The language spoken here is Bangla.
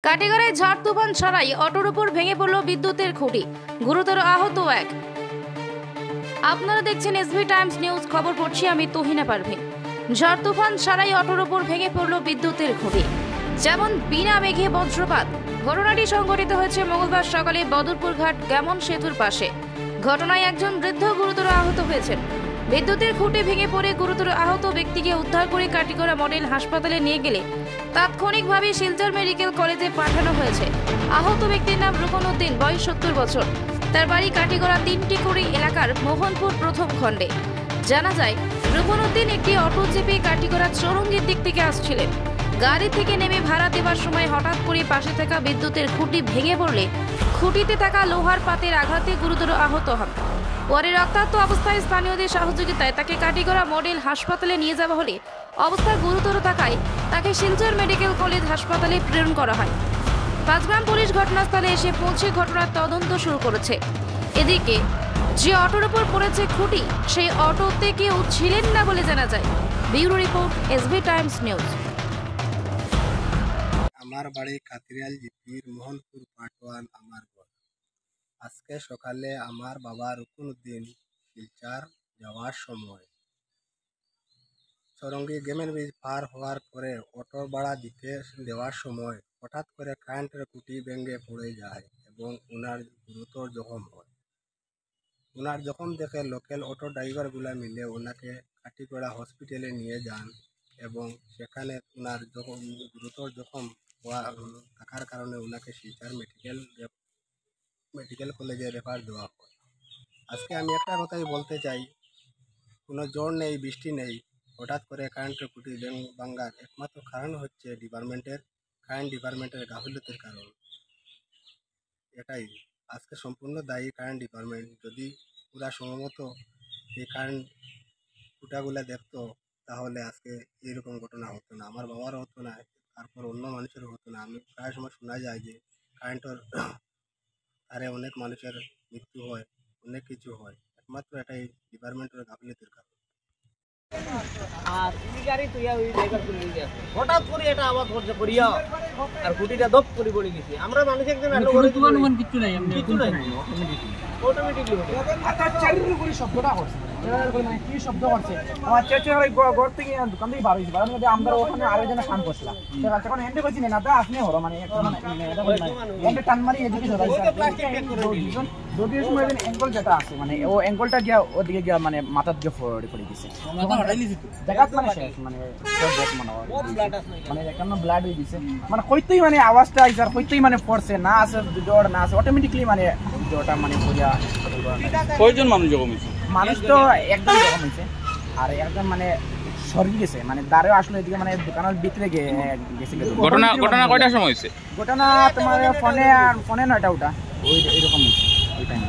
কাটিগড়ায় ঝড় তুফান ছাড়াই অটোর উপর ভেঙে পড়ল বিদ্যুতের খুঁটি, গুরুতর আহত এক। আপনারা দেখছেন এসবি টাইমস নিউজ, খবর পড়ছি আমি তুহিনা পারভিন। ঝড় তুফান ছাড়াই অটোর উপর ভেঙে পড়ল বিদ্যুতের খুঁটি, যেমন বিনা মেঘে বজ্রপাত। ঘটনাটি সংঘটিত হয়েছে মঙ্গলবার সকালে বদরপুর ঘাট গ্যামন সেতুর পাশে। ঘটনায় একজন বৃদ্ধ গুরুতর আহত হয়েছেন। বিদ্যুতের খুঁটি ভেঙে পড়ে গুরুতর আহত ব্যক্তিকে উদ্ধার করে কাটিগড়া মডেল হাসপাতালে নিয়ে গেলে তাৎক্ষণিকভাবে শিলচর মেডিকেল কলেজে পাঠানো হয়েছে। আহত ব্যক্তির নাম রুকন উদ্দিন, বয়স 70 বছর। তার বাড়ি কাটিগড়া 3টি কুড়ি এলাকার মোহনপুর প্রথম খণ্ডে। জানা যায়, রুকন উদ্দিন একটি অটো চেপে কাটিগড়া চৌরঙ্গীর দিক থেকে আসছিলেন। গাড়ি থেকে নেমে ভাড়া দেওয়ার সময় হঠাৎ করে পাশে থাকা বিদ্যুতের খুঁটি ভেঙে পড়লে খুঁটিতে থাকা লোহার পাতের আঘাতে গুরুতর আহত হন। পরে রক্তাক্ত অবস্থায় স্থানীয়দের সহযোগিতায় তাকে কাটিগড়া মডেল হাসপাতালে নিয়ে যাওয়া হলে অবস্থা গুরুতর থাকায় তাকে শিলচর মেডিকেল কলেজ হাসপাতালে প্রেরণ করা হয়। পাঁচগ্রাম পুলিশ ঘটনাস্থলে এসে পৌঁছে ঘটনার তদন্ত শুরু করেছে। এদিকে যে অটোর উপর পড়েছে খুঁটি, সেই অটোতে কেউ ছিলেন না বলে জানা যায়। Bureau report, SB Times news. আমার বাড়ি কাতিরিয়াল জিপির মোহনপুর পার্ট 1 আমার ঘর। আজকে সকালে আমার বাবা রুকন উদ্দিন শিলচর যাওয়ার সময় চৌরঙ্গী গেমের ব্রিজ পার হওয়ার পরে অটো ভাড়া দিতে দেওয়ার সময় হঠাৎ করে কারেন্টের খুঁটি ভেঙে পড়ে যায় এবং ওনার গুরুতর জখম হয়। ওনার জখম দেখে লোকাল অটো ড্রাইভারগুলা মিলে ওনাকে কাটিগড়া হসপিটালে নিয়ে যান এবং সেখানে ওনার গুরুতর জখম থাকার কারণে ওনাকে শিলচর মেডিকেল কলেজে রেফার দেওয়া হয়। আজকে আমি একটা কথাই বলতে চাই, কোনো জ্বর নেই, বৃষ্টি নেই, হঠাৎ করে কারেন্টের খুঁটি ভাঙ্গার একমাত্র কারণ হচ্ছে কারেন্ট ডিপার্টমেন্টের গাফিলতির কারণ। এটাই আজকে সম্পূর্ণ দায়ী কারেন্ট ডিপার্টমেন্ট। যদি পুরা সময়মত এই কারেন্ট খুঁটাগুলা দেখতো তাহলে আজকে এইরকম ঘটনা হতো না, আমার বাবারও হতো না, তারপর অন্য মানুষেরও হতো না। আমি প্রায় সময় শোনা যায় যে কারেন্টের আরে অনেক মানুষের মৃত্যু হয়, অনেক কিছু হয়, একমাত্র এটাই ডিপার্টমেন্টের গাফিলতির কারণ। আর এই গাড়ি তুই ওই জায়গার করে নিয়ে গেছে, হঠাৎ করে এটা আওয়াজ করছে করিয়া আর খুঁটিটা দপ করে পড়ে গেছে। আমরা মানুষ একজন এত করে কিছু নাই অটোমেটিকলি আচ্ছা চারির করে শব্দটা করছে, মানে কি শব্দ করছে আমার চেচে ওই ঘর থেকে দোকান থেকে বার হয়েছে। বাড়ির মধ্যে আমরা ওখানে আরেকজনে কাম করছিলাম, তখন হেন্ডে করছি না তা আপনি হলো মানে একটা টান মারি এদিকে যদিও সময় অ্যাঙ্গল যেটা আছে মানে ও অ্যাঙ্গলটা গিয়া ওদিকে গিয়া মানে মাথার দিকে ফরওয়ার্ড করে গেছে। জায়গাত মানে শেষ মানে মানে কেমন ব্লাড হয়ে গেছে, মানে হইতেই মানে আওয়াজটা আইসার হইতেই মানে পড়ছে না আছে জ্বর না আছে অটোমেটিকলি মানে জ্বরটা মানে পড়িয়া। কয়জন মানুষ জখম হয়েছে? মানুষ তো একদম জখম হয়েছে আর একদম মানে সরি গেছে, মানে দাঁড়িয়ে আসলে এদিকে মানে দোকানের ভিতরে গেছিল। ঘটনা কয়টার সময় হয়েছে? ঘটনা তোমার ফোনে 9টা ওটা ওই এরকম হয়েছে ওই টাইমে।